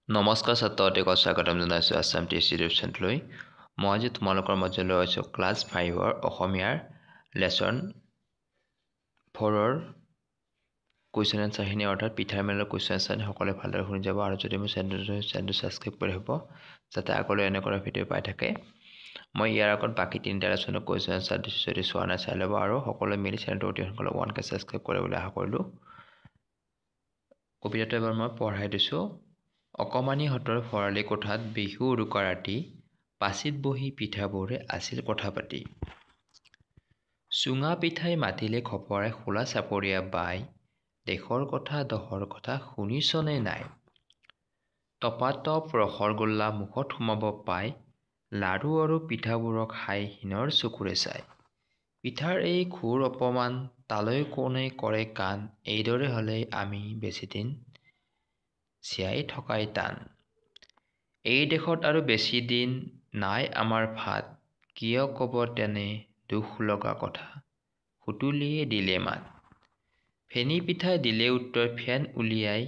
নমস্কাৰ ছাত্ৰসকলক স্বাগতম জনাইছোঁ আছাম টিএছচি ইউটিউব চেনেললৈ। মই আজি তোমালোকৰ মাজলৈ আহিছোঁ ক্লাছ 5ৰ অসমীয়াৰ লেচন 4ৰ কুৱেশ্যন এনচাৰখিনি অৰ্থাৎ পিঠাৰ মেলৰ কুৱেশ্যন এনচাৰখিনি সকলোৱে ভালদৰে শুনি যাব আৰু যদি মোৰ চেনেলটো ছাবস্ক্ৰাইব কৰি হ'ব যাতে আগলৈ এনেকুৱা ভিডিঅ' পাই থাকে। মই ইয়াৰ আগত বাকী 3টা লেচনৰ কুৱেশ্যন এনচাৰ দিছোঁ, যদি চোৱা নাই চাই ল'ব আৰু সকলোৱে মিলি চেনেলটো অতি সোনকালে 1K ছাবস্ক্ৰাইব কৰিবলৈ আশা কৰিলোঁ। কবিতাটো এবাৰ মই পঢ়াই দিছোঁ। অকমানিহঁতৰ ভৰালি কোঠাত বিহু উৰুকা ৰাতি, পাচিত বহি পিঠাবোৰে আছিল কথা পাতি। চুঙা পিঠাই মাতিলে খপৰাই খোলা চাপৰীয়া বাই, দেশৰ কথা দহৰ কথা শুনিছনে নাই। টপাটপ ৰসৰ গোল্লা মুখত সোমাব পাই, লাড়ু আৰু পিঠাবোৰক খাই হীনৰ চকুৰে চাই। পিঠাৰ এই ঘোৰ অপমান তালৈ কোনে কৰে কাণ, এইদৰে হ'লে আমি বেছিদিন জীয়াই থকাই টান। এই দেশত আৰু বেছি দিন নাই আমাৰ ভাত, কিয় ক'ব তেনে দুখ লগা কথা, সুতুলিয়ে দিলে মাত। ফেনী পিঠাই দিলে উত্তৰ ফেন উলিয়াই,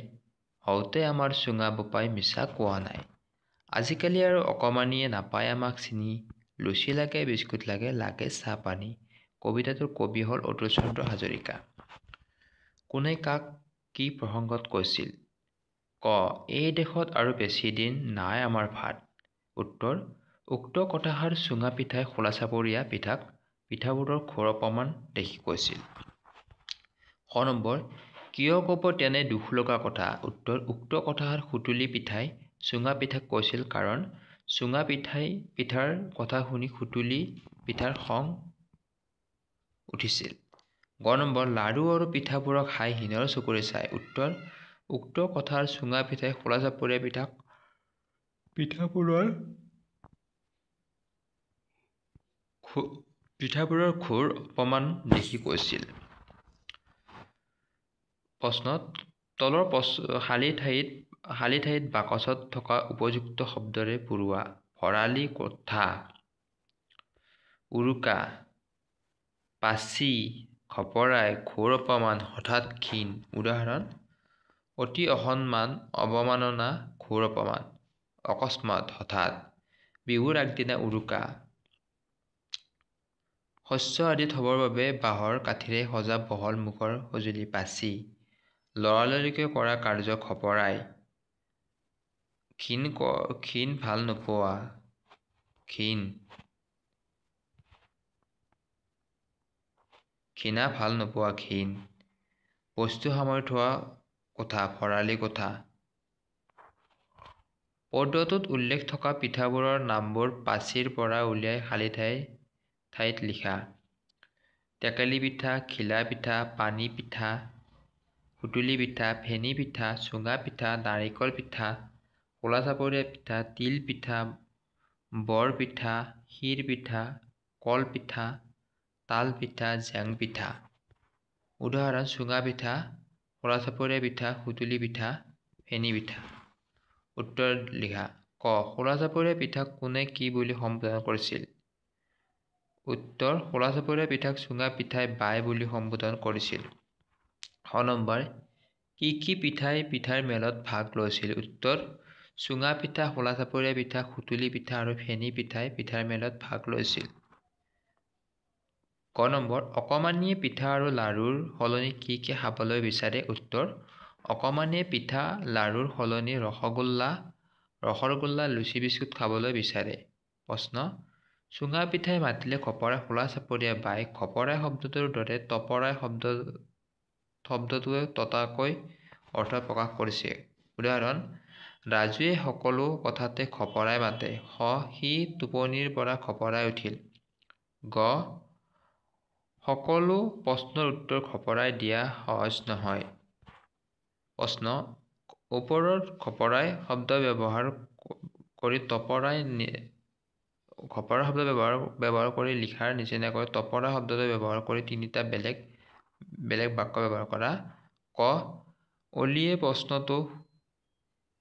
হওঁতে আমাৰ চুঙা বোপাই মিছা কোৱা নাই। আজিকালি আৰু অকমানিয়ে নাপায় আমাক চিনি, লুচি লাগে বিস্কুট লাগে লাগে চাহ পানী। কবিতাটোৰ কবি হ'ল অতুল চন্দ্ৰ হাজৰিকা। কোনে কাক কি প্ৰসংগত কৈছিল? ক, এই দেশত আৰু বেছি দিন নাই আমাৰ ভাত। উত্তৰ, উক্ত কথাষাৰ চুঙা পিঠাই খোলা চাপৰীয়া পিঠাবোৰৰ ঘোৰ অপমান দেখি কৈছিল। খ নম্বৰ, কিয় ক'ব তেনে দুখ লগা কথা? উত্তৰ, উক্ত কথাষাৰ সুতুলি পিঠাই চুঙা পিঠাক কৈছিল কাৰণ চুঙা পিঠাৰ কথা শুনি সুতুলি পিঠাৰ খং উঠিছিল। গ নম্বৰ, লাড়ু আৰু পিঠাবোৰক খাই হীনৰ চকুৰে চাই। উত্তৰ, উক্ত কথাৰ চুঙা পিঠাই খোলা চাপৰীয়া পিঠাবোৰৰ ঘোৰ অপমান দেখি কৈছিল। প্ৰশ্ন, তলৰ খালী ঠাইত বাকচত থকা উপযুক্ত শব্দৰে পুৰোৱা। ভৰালি কোঠা, উৰুকা, পাচি, খপৰাই, ঘোৰ অপমান, হঠাৎ ক্ষীণ। উদাহৰণ, অতি অসন্মান, অৱমাননা, ঘোৰ অপমান। অকস্মাৎ, হঠাৎ। বিহুৰ আগদিনা উৰুকা। শস্য আদি থবৰ বাবে বাঁহৰ কাঠিৰে সজা বহল মুখৰ সঁজুলি পাচি। লৰালৰিকৈ কৰা কাৰ্য খপৰাই। ঘিণা ভাল নোপোৱা ঘিণ। বস্তু সামৰি থোৱা কোঠা, ভৰালি কোঠা। পদ্যটোত উল্লেখ থকা পিঠাবোৰৰ নামবোৰ পাচিৰ পৰা উলিয়াই খালী ঠাইত লিখা। টেকেলি পিঠা, ঘিলা পিঠা, পানী পিঠা, সুতুলি পিঠা, ফেনী পিঠা, চুঙা পিঠা, নাৰিকল পিঠা, খোলা চাপৰীয়া পিঠা, তিল পিঠা, বৰ পিঠা, ক্ষীৰ পিঠা, কল পিঠা, তাল পিঠা, জেং পিঠা। উদাহৰণ, চুঙা পিঠা, খোলা চাপৰীয়া পিঠা, সুতুলি পিঠা, ফেনী পিঠা। উত্তৰ লিখা। ক, খোলা চাপৰীয়া পিঠাক কোনে কি বুলি সম্বোধন কৰিছিল? উত্তৰ, খোলা চাপৰীয়া পিঠাক চুঙা পিঠাই বাই বুলি সম্বোধন কৰিছিল। খ নম্বৰ, কি পিঠাই পিঠাৰ মেলত ভাগ লৈছিল? উত্তৰ, চুঙা পিঠা, খোলা চাপৰীয়া পিঠা, সুতুলি পিঠা আৰু ফেনী পিঠাই পিঠাৰ মেলত ভাগ লৈছিল। ক নম্বৰ, অকমানিয়ে পিঠা আৰু লাড়ুৰ সলনি কি খাবলৈ বিচাৰে? উত্তৰ, অকমানিয়ে পিঠা লাড়ুৰ সলনি ৰসৰ গোল্লা, লুচি বিস্কুট খাবলৈ বিচাৰে। প্ৰশ্ন, চুঙা পিঠাই মাতিলে খপৰাই খোলা চাপৰীয়া বাই, খপৰাই শব্দটোৰ দৰে টপৰাই শব্দটোৱে ততাকৈ অৰ্থ প্ৰকাশ কৰিছে। উদাহৰণ, ৰাজুৱে সকলো কথাতে খপৰাই মাতে। খ, সি টোপনিৰ পৰা খপৰাই উঠিল। গ, সকলো প্ৰশ্নৰ উত্তৰ খপৰাই দিয়া সহজ নহয়। প্ৰশ্ন, ওপৰত খপৰাই শব্দ ব্যৱহাৰ কৰি লিখাৰ নিচিনাকৈ টপৰাই শব্দটো ব্যৱহাৰ কৰি তিনিটা বেলেগ বাক্য ব্যৱহাৰ কৰা। ক, অলিয়ে প্ৰশ্নটো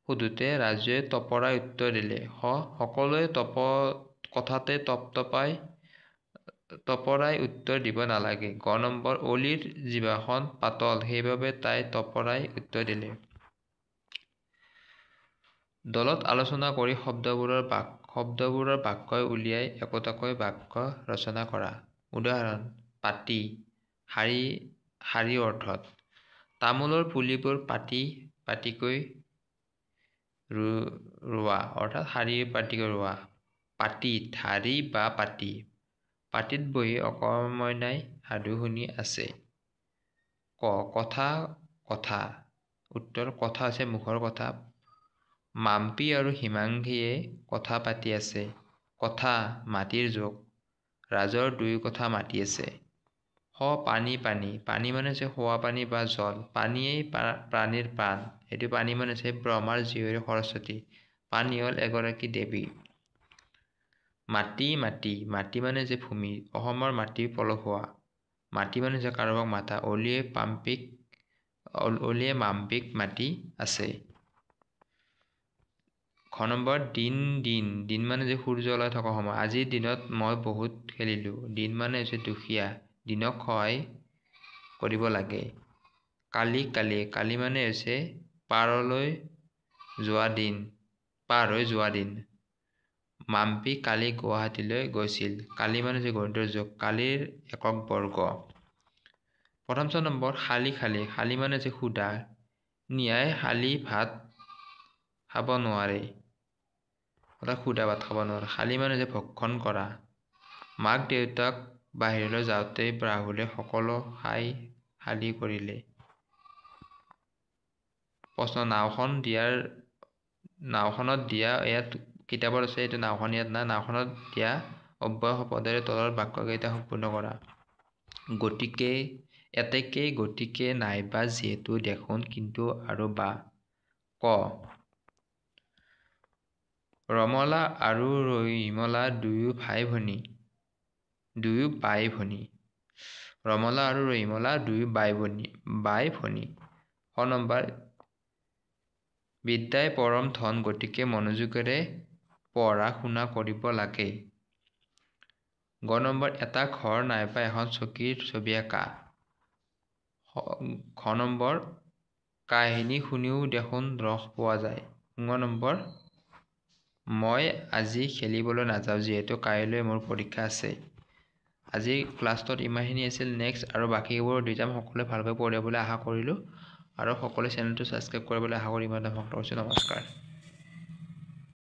সোধোতে ৰাজুৱে টপৰাই উত্তৰ দিলে। খ, সকলোৱে কথাতে টপৰাই উত্তৰ দিব নালাগে। গ নম্বৰ, অলিৰ জিভাখন পাতল, সেইবাবে তাই টপৰাই উত্তৰ দিলে। দলত আলোচনা কৰি শব্দবোৰৰ বাক্য উলিয়াই একোটাকৈ বাক্য ৰচনা কৰা। উদাহৰণ: পাতি, শাৰী অৰ্থত। তামোলৰ পুলিবোৰ পাতি পাতিকৈ ৰোৱা, অৰ্থাৎ শাৰী পাতিকৈ ৰোৱা। পাতিত, শাৰী বা পাতি। পাতিত বহি অকমইনাই সাধু শুনি আছে। কথা। উত্তৰ: কথা হৈছে মুখৰ কথা। মাম্পী আৰু হিমাংশীয়ে কথা পাতি আছে। কথা মাটিৰ জোক। ৰাজৰ দুই কথা মাতি আছে। পানী। পানী মানে হৈছে খোৱা পানী বা জল। পানীয়েই প্ৰাণীৰ প্ৰাণ। সেইটো পানী মানে হৈছে ব্ৰহ্মাৰ জীয়ৰী সৰস্বতী। পানী হ'ল এগৰাকী দেৱী। মাটি মানে হৈছে ভূমি। অসমৰ মাটি পলসুৱা। মাটি মানে হৈছে কাৰোবাক মাতা। অলিয়ে মাম্পীক মাতি আছে। খ নম্বৰ: দিন মানে যে সূৰ্য ওলাই থকা সময়। আজিৰ দিনত মই বহুত খেলিলোঁ। দিন মানে হৈছে দুখীয়া। দিনক সহায় কৰিব লাগে। কালি মানে হৈছে পাৰ হৈ যোৱা দিন। মাম্পী কালি গুৱাহাটীলৈ গৈছিল। কালি মানে হৈছে গণিতৰ যুগ। কালিৰ একক বৰ্গ। প্ৰথম নম্বৰ: শালি মানে হৈছে সুধা। নিয়াই শালি ভাত খাব নোৱাৰে, অৰ্থাৎ সুধা ভাত খাব নোৱাৰে। শালি মানে হৈছে ভক্ষণ কৰা। মাক দেউতাক বাহিৰলৈ যাওঁতে ৰাহুলে সকলো খালী কৰিলে। প্ৰশ্ন: নাওখনত দিয়া, ইয়াত কিতাপত আছে, এইটো নাওখন ইয়াত নাই। নাওখনত দিয়া অব্যয় পদেৰে তলৰ বাক্যকেইটা সম্পূৰ্ণ কৰা। গতিকে, নাইবা, যিহেতু, দেখোন, কিন্তু আৰু বা। ক। ৰমলা আৰু ৰহিমলা দুয়ো বাই ভনী। ৰমলা আৰু ৰহিমলা দুয়ো বাই ভনী। খ নম্বৰ: বিদ্যাই পৰম ধন, গতিকে মনোযোগেৰে পঢ়া শুনা কৰিব লাগে। গ নম্বৰ: এটা ঘৰ নাইবা এখন চকীৰ ছবি আঁকা। ঘ নম্বৰ: কাহিনী শুনিও দেখোন ৰস পোৱা যায়। ঙ নম্বৰ: মই আজি খেলিবলৈ নাযাওঁ, যিহেতু কাইলৈ মোৰ পৰীক্ষা আছে। আজি ক্লাছটোত ইমানখিনি আছিল। নেক্সট আৰু বাকীবোৰ দি যাম। সকলোৱে ভালকৈ পঢ়িবলৈ আশা কৰিলোঁ আৰু সকলোৱে চেনেলটো ছাবস্ক্ৰাইব কৰিবলৈ আশা কৰি ইমানতে সমাপ্ত কৰিছোঁ। নমস্কাৰ।